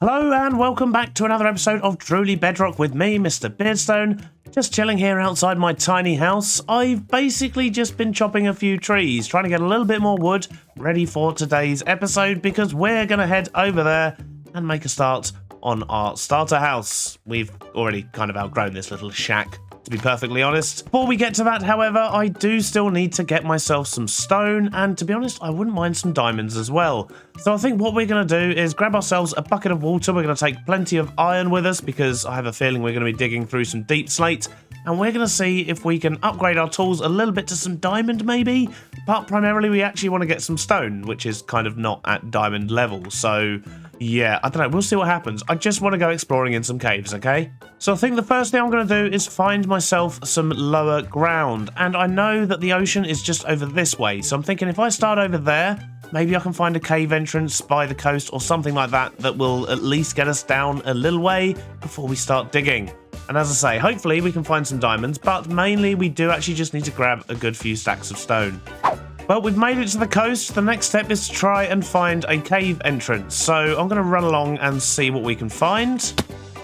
Hello and welcome back to another episode of Truly Bedrock with me, Mr. Beardstone. Just chilling here outside my tiny house. I've basically just been chopping a few trees, trying to get a little bit more wood ready for today's episode because we're going to head over there and make a start on our starter house. We've already kind of outgrown this little shack, to be perfectly honest. Before we get to that, however, I do still need to get myself some stone, and to be honest, I wouldn't mind some diamonds as well. So I think what we're going to do is grab ourselves a bucket of water. We're going to take plenty of iron with us because I have a feeling we're going to be digging through some deep slate, and we're going to see if we can upgrade our tools a little bit to some diamond maybe, but primarily we actually want to get some stone, which is kind of not at diamond level. So yeah, I don't know, we'll see what happens. I just want to go exploring in some caves, okay? So I think the first thing I'm going to do is find myself some lower ground, and I know that the ocean is just over this way, so I'm thinking if I start over there, maybe I can find a cave entrance by the coast or something like that that will at least get us down a little way before we start digging. And as I say, hopefully we can find some diamonds, but mainly we do actually just need to grab a good few stacks of stone. Well, we've made it to the coast. The next step is to try and find a cave entrance. So I'm going to run along and see what we can find.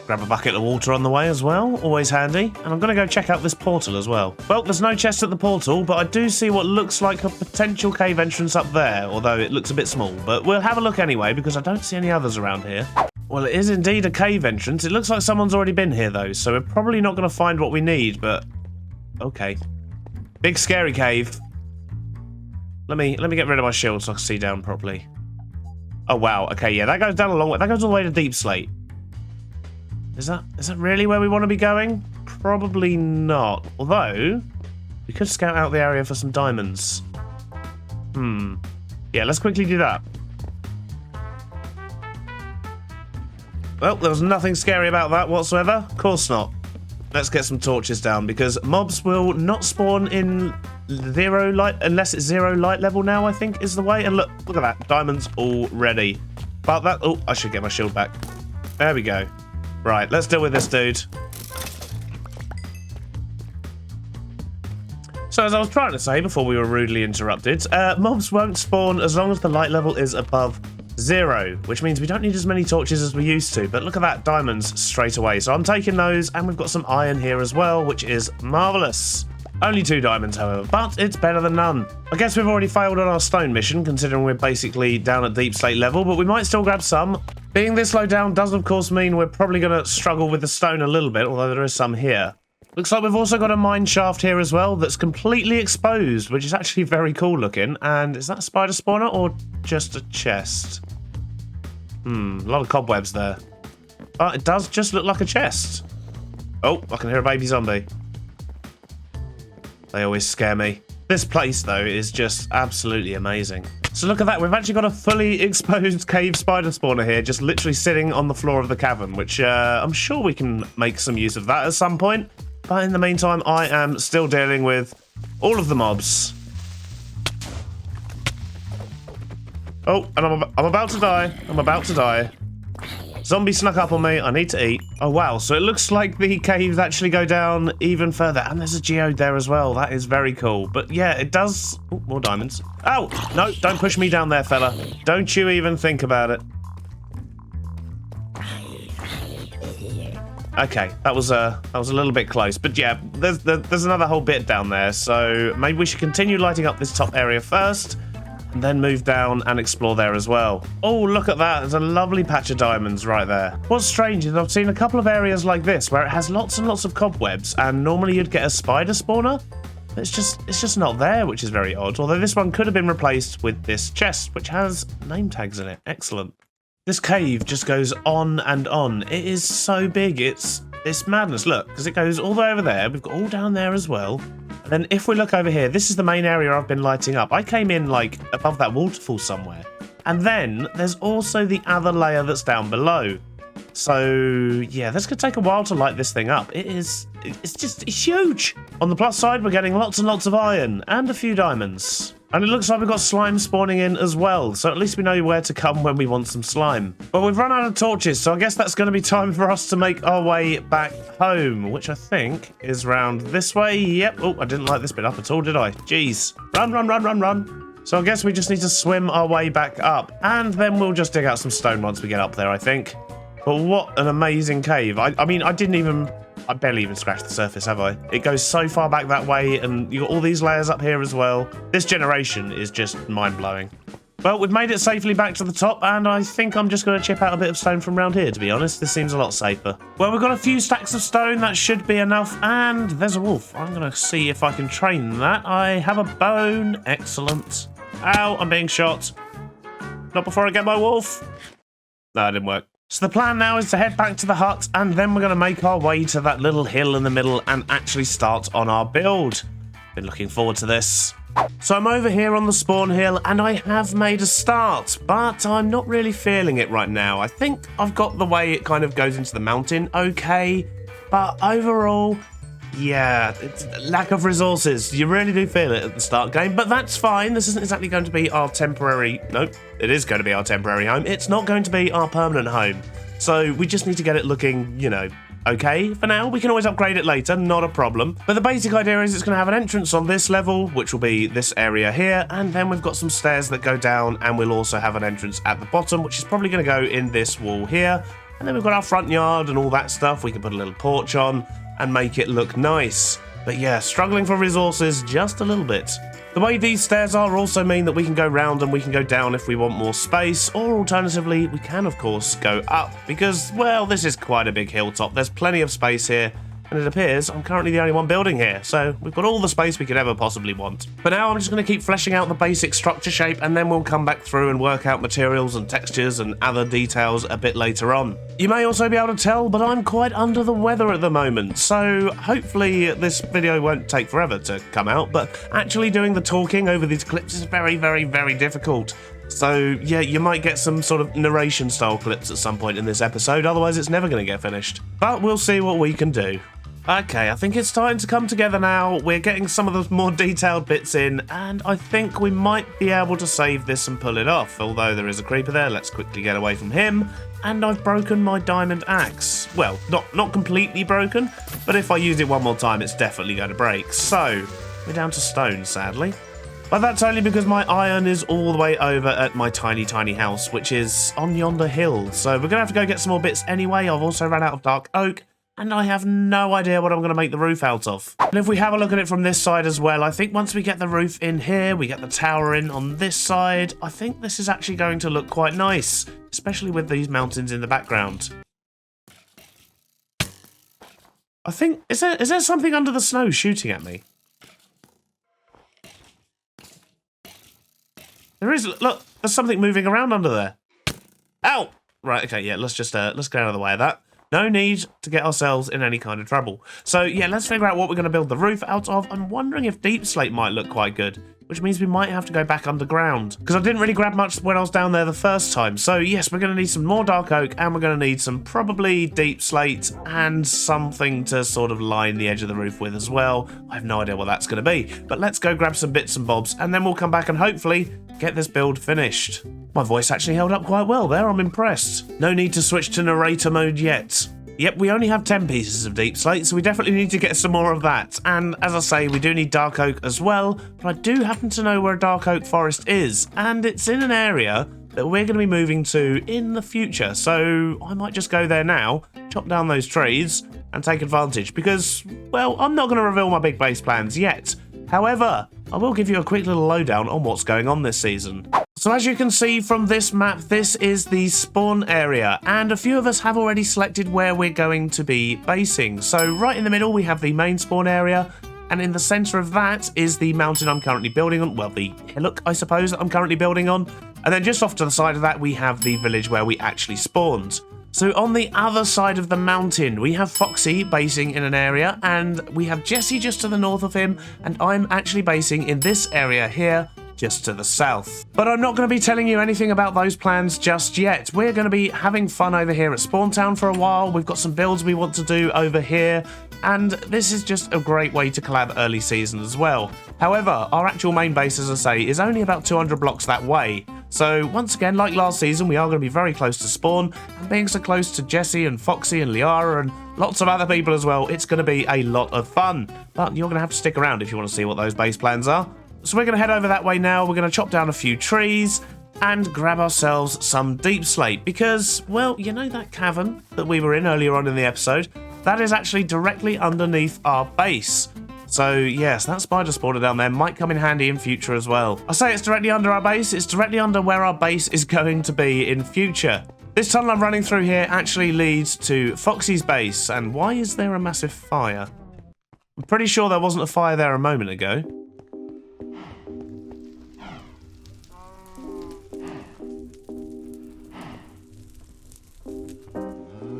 Grab a bucket of water on the way as well, always handy. And I'm going to go check out this portal as well. Well, there's no chest at the portal, but I do see what looks like a potential cave entrance up there, although it looks a bit small. But we'll have a look anyway, because I don't see any others around here. Well, it is indeed a cave entrance. It looks like someone's already been here, though, so we're probably not going to find what we need, but okay. Big scary cave. Let me get rid of my shield so I can see down properly. Oh, wow. Okay, yeah, that goes down a long way. That goes all the way to deep slate. Is that really where we want to be going? Probably not. Although, we could scout out the area for some diamonds. Yeah, let's quickly do that. Well, there was nothing scary about that whatsoever. Of course not. Let's get some torches down because mobs will not spawn in zero light unless it's zero light level now, I think is the way. And look at that. Diamonds already. But that... Oh, I should get my shield back. There we go. Right, let's deal with this dude. So as I was trying to say before we were rudely interrupted, mobs won't spawn as long as the light level is above 0, which means we don't need as many torches as we used to. But look at that, diamonds straight away. So I'm taking those, and we've got some iron here as well, which is marvellous. Only 2 diamonds, however, but it's better than none. I guess we've already failed on our stone mission, considering we're basically down at deep slate level, but we might still grab some. Being this low down does, of course, mean we're probably going to struggle with the stone a little bit, although there is some here. Looks like we've also got a mine shaft here as well that's completely exposed, which is actually very cool looking. And is that a spider spawner or just a chest? A lot of cobwebs there. But it does just look like a chest. Oh, I can hear a baby zombie. They always scare me. This place, though, is just absolutely amazing. So look at that. We've actually got a fully exposed cave spider spawner here, just literally sitting on the floor of the cavern, which I'm sure we can make some use of that at some point. But in the meantime, I am still dealing with all of the mobs. Oh, and I'm about to die. I'm about to die. Zombie snuck up on me. I need to eat. Oh, wow. So it looks like the caves actually go down even further. And there's a geode there as well. That is very cool. But yeah, it does... Oh, more diamonds. Ow! No, don't push me down there, fella. Don't you even think about it. Okay, that was a little bit close. But yeah, there's another whole bit down there. So maybe we should continue lighting up this top area first. And then move down and explore there as well. Oh, look at that. There's a lovely patch of diamonds right there. What's strange is I've seen a couple of areas like this where it has lots and lots of cobwebs, and normally you'd get a spider spawner. But it's just not there, which is very odd. Although this one could have been replaced with this chest, which has name tags in it. Excellent. This cave just goes on and on. It is so big. It's madness. Look, because it goes all the way over there. We've got all down there as well. And then if we look over here, this is the main area I've been lighting up. I came in like above that waterfall somewhere. And then there's also the other layer that's down below. So yeah, this could take a while to light this thing up. It's huge. On the plus side, we're getting lots and lots of iron and a few diamonds. And it looks like we've got slime spawning in as well, so at least we know where to come when we want some slime. But we've run out of torches, so I guess that's going to be time for us to make our way back home, which I think is round this way. Yep. Oh, I didn't light this bit up at all, did I? Jeez. Run, run, run, run, run. So I guess we just need to swim our way back up, and then we'll just dig out some stone once we get up there, I think. But what an amazing cave. I mean, I barely even scratched the surface, have I? It goes so far back that way, and you got all these layers up here as well. This generation is just mind-blowing. Well, we've made it safely back to the top, and I think I'm just going to chip out a bit of stone from around here, to be honest. This seems a lot safer. Well, we've got a few stacks of stone. That should be enough, and there's a wolf. I'm going to see if I can train that. I have a bone. Excellent. Ow, I'm being shot. Not before I get my wolf. No, it didn't work. So the plan now is to head back to the hut, and then we're going to make our way to that little hill in the middle and actually start on our build. Been looking forward to this. So I'm over here on the spawn hill, and I have made a start, but I'm not really feeling it right now. I think I've got the way it kind of goes into the mountain okay, but overall, yeah, it's lack of resources. You really do feel it at the start game, but that's fine. This isn't exactly going to be our temporary... Nope, it is going to be our temporary home. It's not going to be our permanent home. So we just need to get it looking, you know, okay for now. We can always upgrade it later, not a problem. But the basic idea is it's going to have an entrance on this level, which will be this area here, and then we've got some stairs that go down, and we'll also have an entrance at the bottom, which is probably going to go in this wall here. And then we've got our front yard and all that stuff. We can put a little porch on and make it look nice. But yeah, struggling for resources just a little bit. The way these stairs are also mean that we can go round and we can go down if we want more space, or alternatively, we can of course go up because, well, this is quite a big hilltop. There's plenty of space here, and it appears I'm currently the only one building here, so we've got all the space we could ever possibly want. But now I'm just going to keep fleshing out the basic structure shape, and then we'll come back through and work out materials and textures and other details a bit later on. You may also be able to tell, but I'm quite under the weather at the moment, so hopefully this video won't take forever to come out, but actually doing the talking over these clips is very, very, very difficult. So yeah, you might get some sort of narration style clips at some point in this episode, otherwise it's never going to get finished. But we'll see what we can do. Okay, I think it's starting to come together now. We're getting some of the more detailed bits in, and I think we might be able to save this and pull it off. Although there is a creeper there, let's quickly get away from him. And I've broken my diamond axe. Well, not completely broken, but if I use it one more time, it's definitely going to break. So, we're down to stone, sadly. But that's only because my iron is all the way over at my tiny, tiny house, which is on yonder hill. So we're going to have to go get some more bits anyway. I've also run out of dark oak, and I have no idea what I'm going to make the roof out of. And if we have a look at it from this side as well, I think once we get the roof in here, we get the tower in on this side, I think this is actually going to look quite nice, especially with these mountains in the background. I think, is there something under the snow shooting at me? There is, look, there's something moving around under there. Ow! Right, okay, yeah, let's get out of the way of that. No need to get ourselves in any kind of trouble. So yeah, let's figure out what we're going to build the roof out of. I'm wondering if deep slate might look quite good, which means we might have to go back underground, because I didn't really grab much when I was down there the first time. So yes, we're going to need some more dark oak, and we're going to need some probably deep slate and something to sort of line the edge of the roof with as well. I have no idea what that's going to be, but let's go grab some bits and bobs, and then we'll come back and hopefully get this build finished. My voice actually held up quite well there, I'm impressed. No need to switch to narrator mode yet. Yep, we only have 10 pieces of deep slate, so we definitely need to get some more of that. And as I say, we do need dark oak as well, but I do happen to know where a dark oak forest is, and it's in an area that we're going to be moving to in the future. So I might just go there now, chop down those trees, and take advantage, because, well, I'm not going to reveal my big base plans yet. However, I will give you a quick little lowdown on what's going on this season. So as you can see from this map, this is the spawn area, and a few of us have already selected where we're going to be basing. So right in the middle we have the main spawn area, and in the centre of that is the mountain I'm currently building on, well, the hillock I suppose that I'm currently building on, and then just off to the side of that we have the village where we actually spawned. So on the other side of the mountain, we have Foxy basing in an area, and we have Jesse just to the north of him, and I'm actually basing in this area here, just to the south. But I'm not going to be telling you anything about those plans just yet. We're going to be having fun over here at Spawn Town for a while. We've got some builds we want to do over here, and this is just a great way to collab early season as well. However, our actual main base, as I say, is only about 200 blocks that way. So once again, like last season, we are going to be very close to spawn, and being so close to Jesse and Foxy and Liara and lots of other people as well, it's going to be a lot of fun. But you're going to have to stick around if you want to see what those base plans are. So we're going to head over that way now. We're going to chop down a few trees, and grab ourselves some deep slate because, well, you know that cavern that we were in earlier on in the episode? That is actually directly underneath our base. So yes, that spider spawner down there might come in handy in future as well. I say it's directly under our base, it's directly under where our base is going to be in future. This tunnel I'm running through here actually leads to Foxy's base, and why is there a massive fire? I'm pretty sure there wasn't a fire there a moment ago.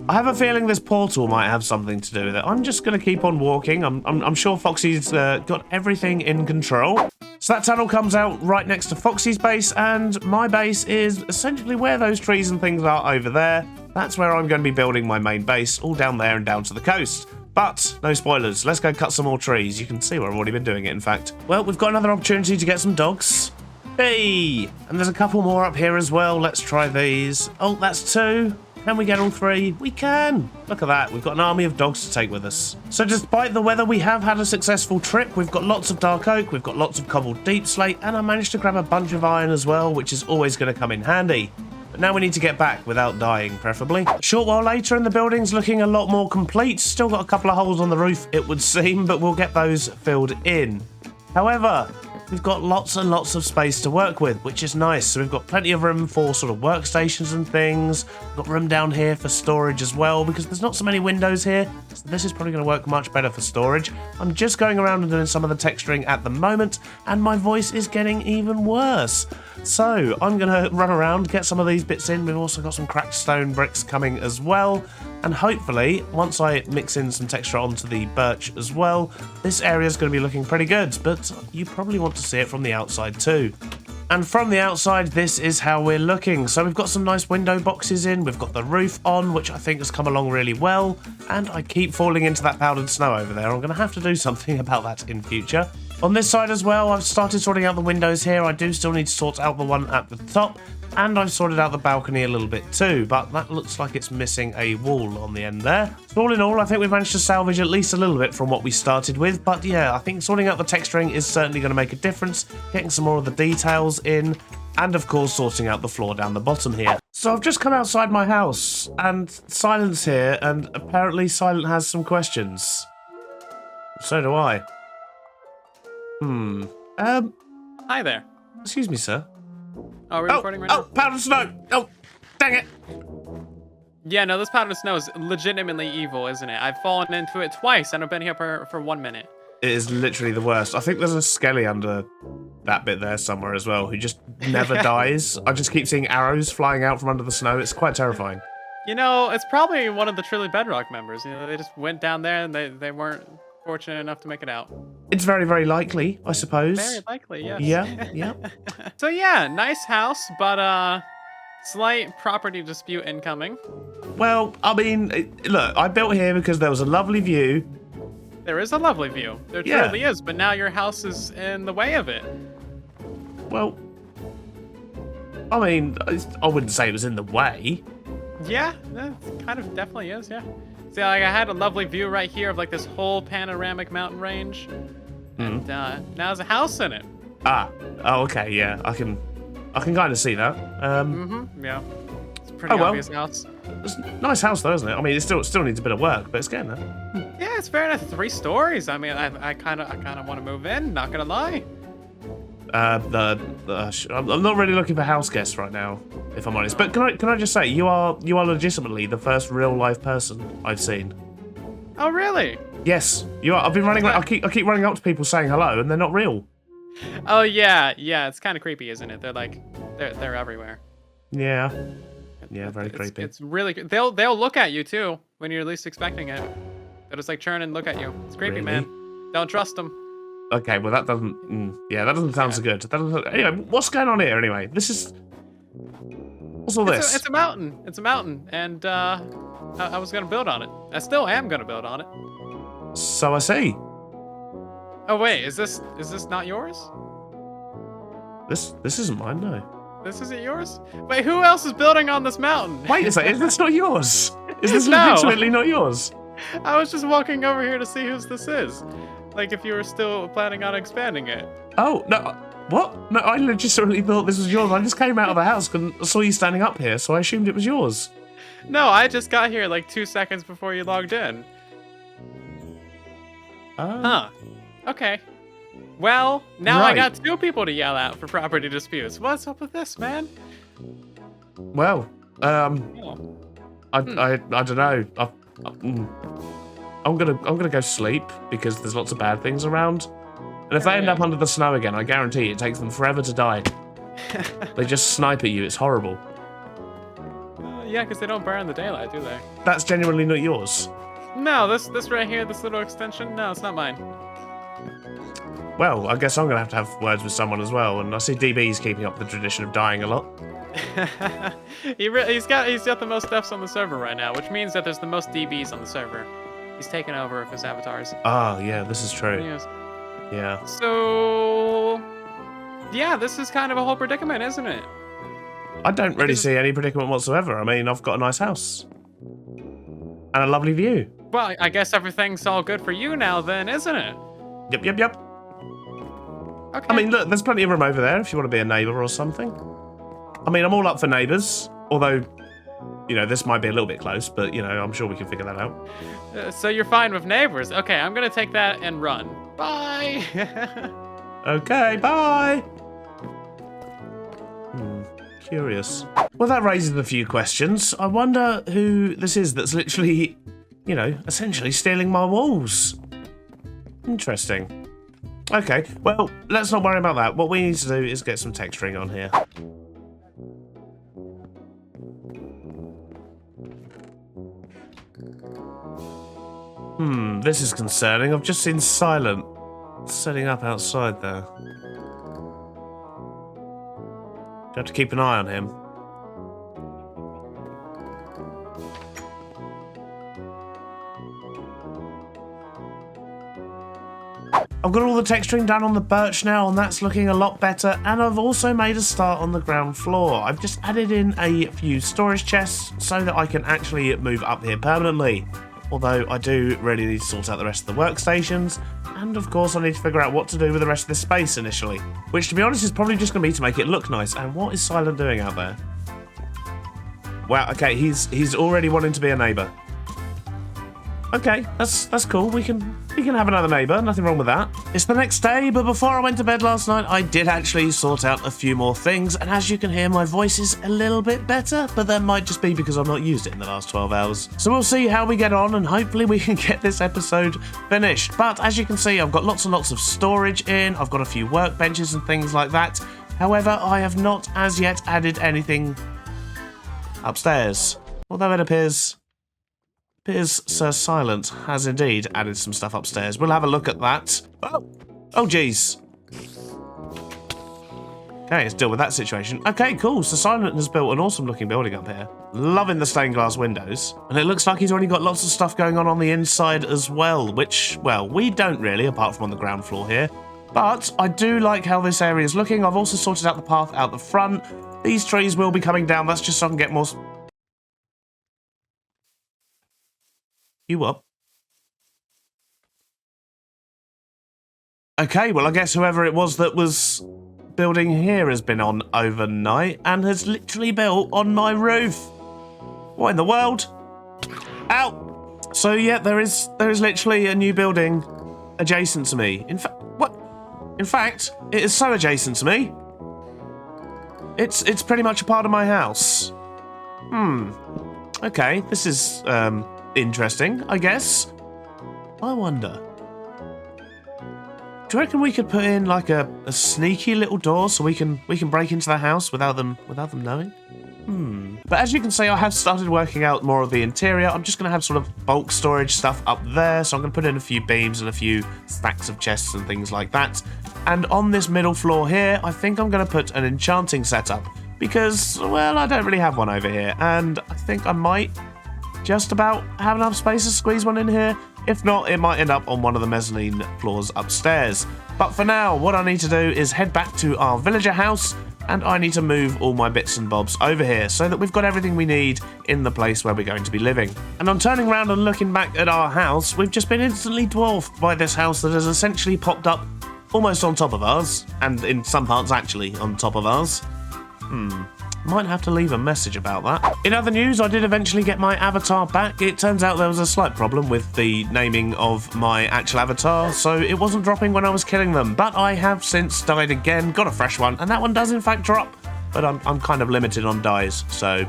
I have a feeling this portal might have something to do with it. I'm just going to keep on walking. I'm sure Foxy's got everything in control. So that tunnel comes out right next to Foxy's base, and my base is essentially where those trees and things are over there. That's where I'm going to be building my main base, all down there and down to the coast. But, no spoilers, let's go cut some more trees. You can see where I've already been doing it, in fact. Well, we've got another opportunity to get some dogs. Hey! And there's a couple more up here as well. Let's try these. Oh, that's 2. Can we get all 3? We can! Look at that, we've got an army of dogs to take with us. So despite the weather, we have had a successful trip. We've got lots of dark oak, we've got lots of cobbled deep slate, and I managed to grab a bunch of iron as well, which is always going to come in handy. But now we need to get back without dying, preferably. A short while later, and the building's looking a lot more complete. Still got a couple of holes on the roof, it would seem, but we'll get those filled in. However, we've got lots and lots of space to work with, which is nice. So we've got plenty of room for sort of workstations and things. We've got room down here for storage as well, because there's not so many windows here. So this is probably going to work much better for storage. I'm just going around and doing some of the texturing at the moment, and my voice is getting even worse. So I'm going to run around, get some of these bits in. We've also got some cracked stone bricks coming as well. And hopefully, once I mix in some texture onto the birch as well, this area is going to be looking pretty good, but you probably want to see it from the outside too. And from the outside, this is how we're looking. So we've got some nice window boxes in, we've got the roof on, which I think has come along really well, and I keep falling into that powdered snow over there. I'm going to have to do something about that in future. On this side as well, I've started sorting out the windows here. I do still need to sort out the one at the top, and I've sorted out the balcony a little bit too, but that looks like it's missing a wall on the end there. So all in all, I think we've managed to salvage at least a little bit from what we started with, but yeah, I think sorting out the texturing is certainly going to make a difference, getting some more of the details in, and of course sorting out the floor down the bottom here. So I've just come outside my house, and Silent's here, and apparently Silent has some questions. So do I. Hi there. Excuse me, sir. Oh, we're recording right now? Oh, powdered snow! Oh, dang it! Yeah, no, this powdered snow is legitimately evil, isn't it? I've fallen into it twice, and I've been here for 1 minute. It is literally the worst. I think there's a skelly under that bit there somewhere as well, who just never dies. I just keep seeing arrows flying out from under the snow. It's quite terrifying. You know, it's probably one of the truly Bedrock members. You know, they just went down there, and they weren't fortunate enough to make it out. It's very, very likely, I suppose. Very likely, yes. Yeah. So yeah, nice house, but slight property dispute incoming. Well, I mean, look, I built here because there was a lovely view. There is a lovely view. There truly is, but now your house is in the way of it. Well, I mean, I wouldn't say it was in the way. Yeah, that kind of definitely is, yeah. See, like, I had a lovely view right here of like this whole panoramic mountain range, and now there's a house in it. Ah, oh, okay, yeah, I can kind of see that. Yeah, it's a pretty obvious house. It's a nice house though, isn't it? I mean, it still needs a bit of work, but it's getting there. Yeah, it's fair enough. 3 stories. I mean, I kind of want to move in. Not gonna lie. I'm not really looking for house guests right now, if I'm honest. But can I just say, you are legitimately the first real life person I've seen. Oh really? Yes, you are. I've been running. I keep running up to people saying hello, and they're not real. Oh yeah. It's kind of creepy, isn't it? They're like, they're everywhere. Yeah. Yeah, very creepy. It's really. They'll look at you too when you're least expecting it. They'll just like turn and look at you. It's creepy, Really? man. Don't trust them. Okay, well that doesn't. That doesn't sound so good. Anyway, what's going on here? Anyway, what's all this? It's a mountain. It's a mountain, and I was gonna build on it. I still am gonna build on it. So I see. Oh wait, is this not yours? This isn't mine, no. This isn't yours? Wait, who else is building on this mountain? Wait a second, is this not yours? Is this No. legitimately not yours? I was just walking over here to see whose this is. Like if you were still planning on expanding it. Oh, no. What? No, I legitimately thought this was yours. I just came out of the house and saw you standing up here, so I assumed it was yours. No, I just got here like 2 seconds before you logged in. Huh. Okay. Well, now I got 2 people to yell at for property disputes. What's up with this, man? Well, Oh. I don't know. I'm gonna go sleep because there's lots of bad things around. And if they end up under the snow again, I guarantee it takes them forever to die. They just snipe at you. It's horrible. Yeah, because they don't burn in the daylight, do they? That's genuinely not yours. No, this right here, this little extension, no, it's not mine. Well, I guess I'm gonna have to have words with someone as well. And I see DB's keeping up the tradition of dying a lot. He's got the most deaths on the server right now, which means that there's the most DBs on the server. He's taken over of his avatars. Ah, yeah, this is true. Yes. Yeah. So, yeah, this is kind of a whole predicament, isn't it? I don't really see any predicament whatsoever. I mean, I've got a nice house. And a lovely view. Well, I guess everything's all good for you now then, isn't it? Yep. Okay. I mean, look, there's plenty of room over there if you want to be a neighbour or something. I mean, I'm all up for neighbours. Although, you know, this might be a little bit close, but, you know, I'm sure we can figure that out. So you're fine with neighbors. Okay, I'm going to take that and run. Bye. Okay, bye. Curious. Well, that raises a few questions. I wonder who this is that's literally, you know, essentially stealing my walls. Interesting. Okay, well, let's not worry about that. What we need to do is get some texturing on here. This is concerning. I've just seen Silent setting up outside there. You have to keep an eye on him. I've got all the texturing done on the birch now, and that's looking a lot better. And I've also made a start on the ground floor. I've just added in a few storage chests so that I can actually move up here permanently. Although I do really need to sort out the rest of the workstations. And of course I need to figure out what to do with the rest of this space initially. Which, to be honest, is probably just going to be to make it look nice. And what is Silent doing out there? Wow, okay, he's already wanting to be a neighbour. Okay, that's cool. We can have another neighbour. Nothing wrong with that. It's the next day, but before I went to bed last night, I did actually sort out a few more things. And as you can hear, my voice is a little bit better, but that might just be because I've not used it in the last 12 hours. So we'll see how we get on, and hopefully we can get this episode finished. But as you can see, I've got lots and lots of storage in. I've got a few workbenches and things like that. However, I have not as yet added anything upstairs. Although it appears Sir Silent has indeed added some stuff upstairs. We'll have a look at that. Oh, geez. Okay, let's deal with that situation. Okay, cool. So Silent has built an awesome looking building up here. Loving the stained glass windows. And it looks like he's already got lots of stuff going on the inside as well, which, well, we don't really, apart from on the ground floor here. But I do like how this area is looking. I've also sorted out the path out the front. These trees will be coming down. That's just so I can get more... You up? Okay, well, I guess whoever it was that was building here has been on overnight and has literally built on my roof. What in the world? Ow! So yeah, there is literally a new building adjacent to me. In fact, it is so adjacent to me. It's pretty much a part of my house. Okay, this is interesting, I guess. I wonder. Do you reckon we could put in like a sneaky little door so we can break into the house without them knowing? But as you can see, I have started working out more of the interior. I'm just going to have sort of bulk storage stuff up there. So I'm going to put in a few beams and a few stacks of chests and things like that. And on this middle floor here, I think I'm going to put an enchanting setup. Because, well, I don't really have one over here. And I think I might just about have enough space to squeeze one in here. If not, it might end up on one of the mezzanine floors upstairs. But for now, what I need to do is head back to our villager house, and I need to move all my bits and bobs over here so that we've got everything we need in the place where we're going to be living. And on turning around and looking back at our house, we've just been instantly dwarfed by this house that has essentially popped up almost on top of ours, and in some parts actually on top of ours. Might have to leave a message about that. In other news, I did eventually get my avatar back. It turns out there was a slight problem with the naming of my actual avatar, so it wasn't dropping when I was killing them. But I have since died again, got a fresh one, and that one does in fact drop. But I'm kind of limited on dies, so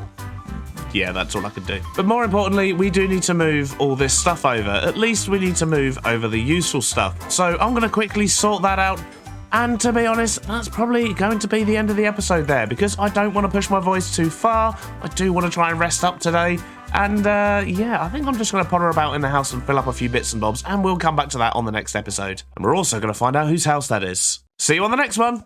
yeah, that's all I can do. But more importantly, we do need to move all this stuff over. At least we need to move over the useful stuff. So I'm going to quickly sort that out. And to be honest, that's probably going to be the end of the episode there, because I don't want to push my voice too far. I do want to try and rest up today. And yeah, I think I'm just going to potter about in the house and fill up a few bits and bobs, and we'll come back to that on the next episode. And we're also going to find out whose house that is. See you on the next one.